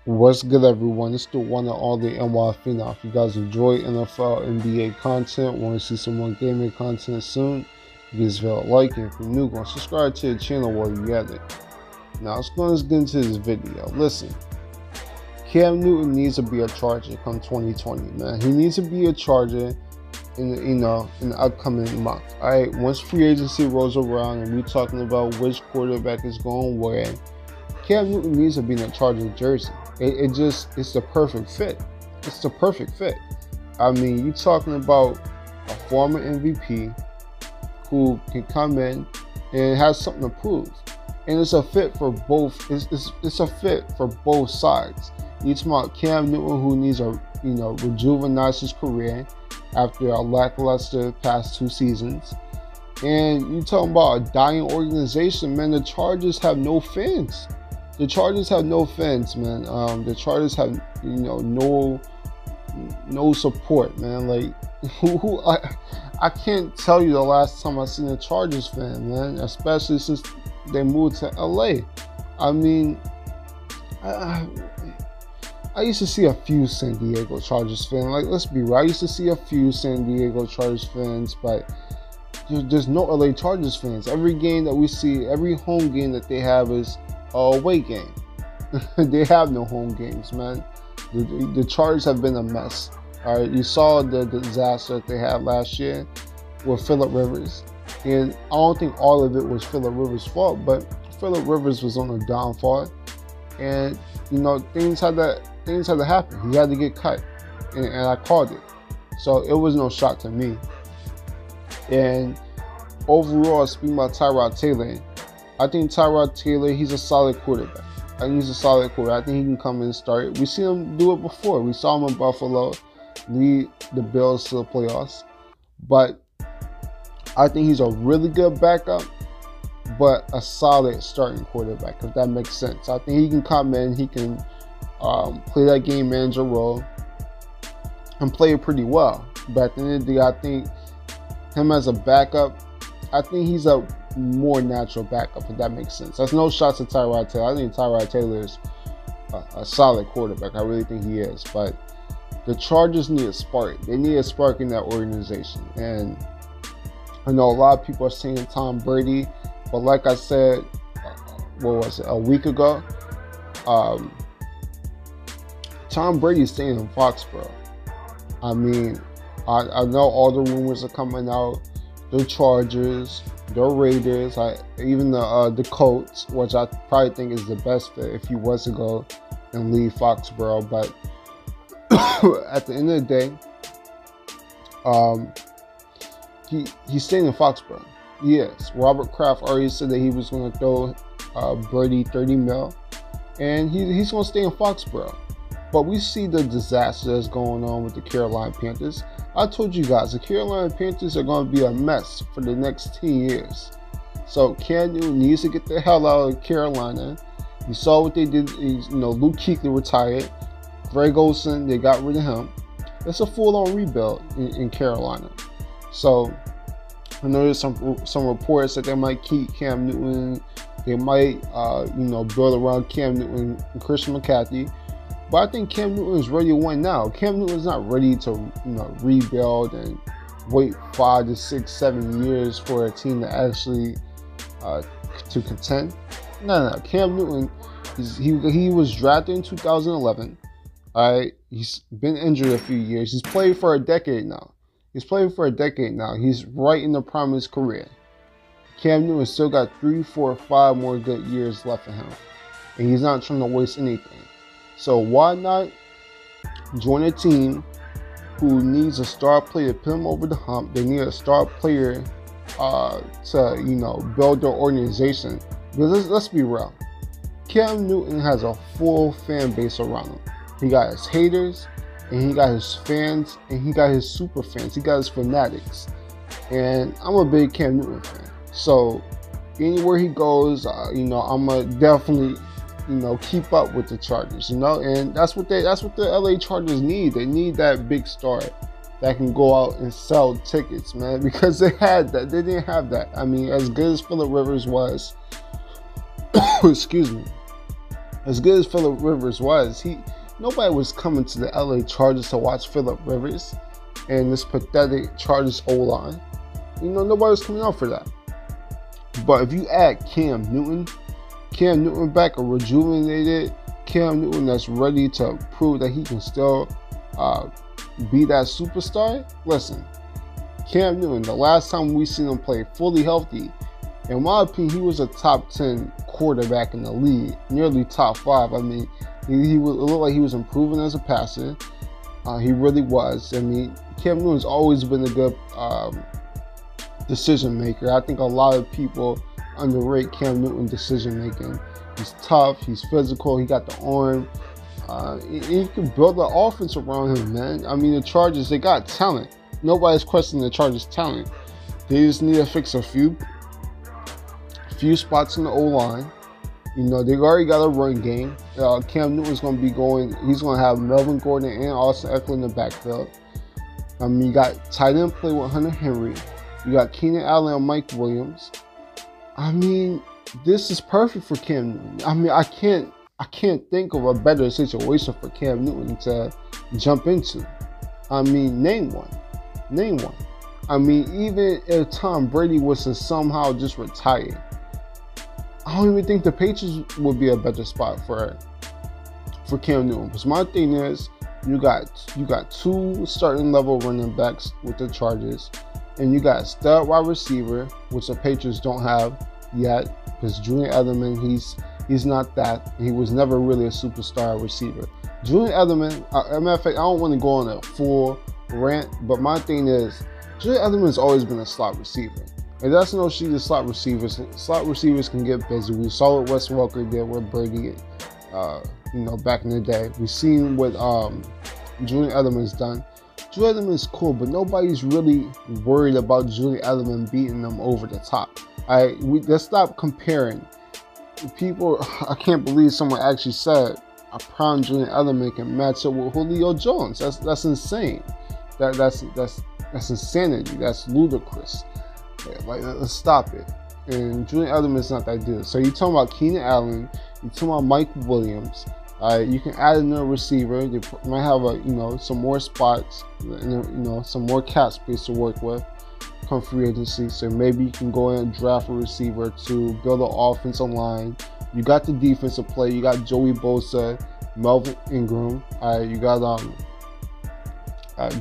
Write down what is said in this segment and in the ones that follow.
What's good, everyone? It's the one and all the NY Phenom. If you guys enjoy NFL, NBA content, want to see some more gaming content soon, please hit a like, and if you're new, go subscribe to the channel while you're at it. Now, let's get into this video. Listen, Cam Newton needs to be a Charger come 2020, man. He needs to be a Charger in the upcoming month. All right, once free agency rolls around and we're talking about which quarterback is going where, Cam Newton needs to be in a Charger jersey. It's the perfect fit. It's the perfect fit. I mean, you're talking about a former MVP who can come in and has something to prove, and it's a fit for both. It's a fit for both sides. You're talking about Cam Newton, who needs a rejuvenate his career after a lackluster past 2 seasons, and you're talking about a dying organization. Man, the Chargers have no fans. The Chargers have no fans, man. The Chargers have, no support, man. Like, I can't tell you the last time I seen a Chargers fan, man. Especially since they moved to LA. I mean, I used to see a few San Diego Chargers fans. Like, let's be real. I used to see a few San Diego Chargers fans, but there's no LA Chargers fans. Every game that we see, every home game that they have is away game. They have no home games, man. The Chargers have been a mess. All right, you saw the disaster that they had last year with Phillip Rivers, and I don't think all of it was Phillip Rivers' fault, but Phillip Rivers was on a downfall, and things had to happen. He had to get cut, and I called it, so it was no shock to me. And overall, speaking about Tyrod Taylor, I think Tyrod Taylor, he's a solid quarterback. I think he's a solid quarterback. I think he can come in and start. We seen him do it before. We saw him in Buffalo lead the Bills to the playoffs. But I think he's a really good backup, but a solid starting quarterback, if that makes sense. I think he can come in, he can play that game manager role and play it pretty well. But at the end of the day, I think him as a backup, I think he's a more natural backup, if that makes sense. That's no shots at Tyrod Taylor. I think Tyrod Taylor is a solid quarterback. I really think he is. But the Chargers need a spark. They need a spark in that organization. And I know a lot of people are saying Tom Brady, but like I said, a week ago, Tom Brady's staying in Foxborough. I mean, I know all the rumors are coming out. The Chargers, the Raiders, even the Colts, which I probably think is the best fit if he was to go and leave Foxborough. But at the end of the day, he's staying in Foxborough. Yes, Robert Kraft already said that he was going to throw Brady $30 million, and he's going to stay in Foxborough. But we see the disaster that's going on with the Carolina Panthers. I told you guys, the Carolina Panthers are going to be a mess for the next 10 years. So Cam Newton needs to get the hell out of Carolina. You saw what they did. Luke Kuechly retired. Greg Olsen, they got rid of him. It's a full-on rebuild in Carolina. So I know there's some reports that they might keep Cam Newton. They might, build around Cam Newton and Christian McCaffrey. But I think Cam Newton is ready to win now. Cam Newton is not ready to rebuild and wait 5 to 6, 7 years for a team to actually to contend. No. Cam Newton, he was drafted in 2011. All right, he's been injured a few years. He's played for a decade now. He's right in the prime of his career. Cam Newton still got 3, 4, 5 more good years left in him, and he's not trying to waste anything. So why not join a team who needs a star player to put them over the hump? They need a star player to build their organization. Because let's be real, Cam Newton has a full fan base around him. He got his haters, and he got his fans, and he got his super fans. He got his fanatics. And I'm a big Cam Newton fan. So anywhere he goes, I'm gonna definitely keep up with the Chargers, and that's what the LA Chargers need. They need that big star that can go out and sell tickets, man, because they had that. They didn't have that. I mean, as good as Phillip Rivers was, excuse me, As good as Phillip Rivers was, nobody was coming to the LA Chargers to watch Phillip Rivers and this pathetic Chargers O-line. Nobody was coming out for that. But if you add Cam Newton back, a rejuvenated Cam Newton that's ready to prove that he can still be that superstar. Listen, Cam Newton, the last time we seen him play fully healthy, in my opinion, he was a top 10 quarterback in the league, nearly top 5. I mean, it looked like he was improving as a passer. He really was. I mean, Cam Newton's always been a good decision maker. I think a lot of people underrate Cam Newton's decision making. He's tough, he's physical, he got the arm. You can build the offense around him, man. I mean, the Chargers, they got talent. Nobody's questioning the Chargers' talent. They just need to fix a few spots in the O-line. They've already got a run game. Cam Newton's going to be going. He's going to have Melvin Gordon and Austin Ekeler in the backfield. You got tight end play with Hunter Henry. You got Keenan Allen and Mike Williams. I mean, this is perfect for Cam Newton. I mean, I can't think of a better situation for Cam Newton to jump into. I mean, name one. I mean, even if Tom Brady was to somehow just retire, I don't even think the Patriots would be a better spot for Cam Newton. Because my thing is, you got 2 starting level running backs with the Chargers, and you got a stud wide receiver, which the Patriots don't have yet. Because Julian Edelman, he's not that. He was never really a superstar receiver. Julian Edelman, as a matter of fact, I don't want to go on a full rant, but my thing is, Julian Edelman has always been a slot receiver. And that's no shit to slot receivers. Slot receivers can get busy. We saw what Wes Welker did with Brady, back in the day. We've seen what Julian Edelman's done. Julian Edelman is cool, but nobody's really worried about Julian Edelman beating them over the top. Let's stop comparing. People, I can't believe someone actually said a prime Julian Edelman can match up with Julio Jones. That's insane. That's insanity. That's ludicrous. Let's stop it. And Julian Edelman is not that dude. So you're talking about Keenan Allen, you're talking about Mike Williams. You can add another receiver. You might have some more spots, some more cap space to work with come free agency. So maybe you can go in and draft a receiver to build an offensive line. You got the defensive play. You got Joey Bosa, Melvin Ingram. You got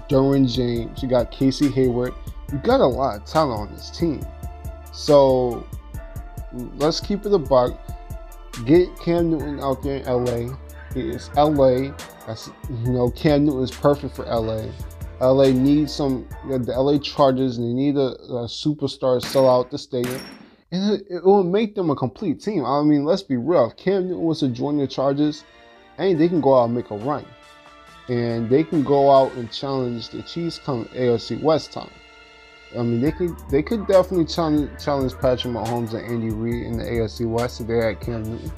Derwin James. You got Casey Hayward. You got a lot of talent on this team. So let's keep it a buck. Get Cam Newton out there in LA. It's LA. That's Cam Newton is perfect for LA. LA needs the LA Chargers, and they need a superstar to sell out the stadium. And it will make them a complete team. I mean, let's be real. If Cam Newton was to join the Chargers, they can go out and make a run. And they can go out and challenge the Chiefs come AFC West time. I mean, they could definitely challenge Patrick Mahomes and Andy Reid in the AFC West if they had Cam Newton.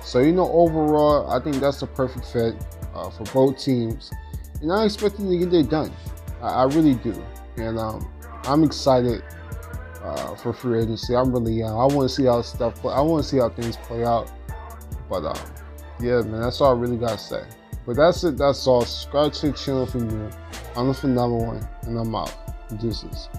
So, overall, I think that's the perfect fit for both teams. And I expect them to get it done. I really do. And I'm excited for free agency. I'm really I want to see how I want to see how things play out. But yeah, man, that's all I really got to say. But that's it. That's all. Subscribe to the channel if you're new. I'm the Phenomenal One, and I'm out. Deuces.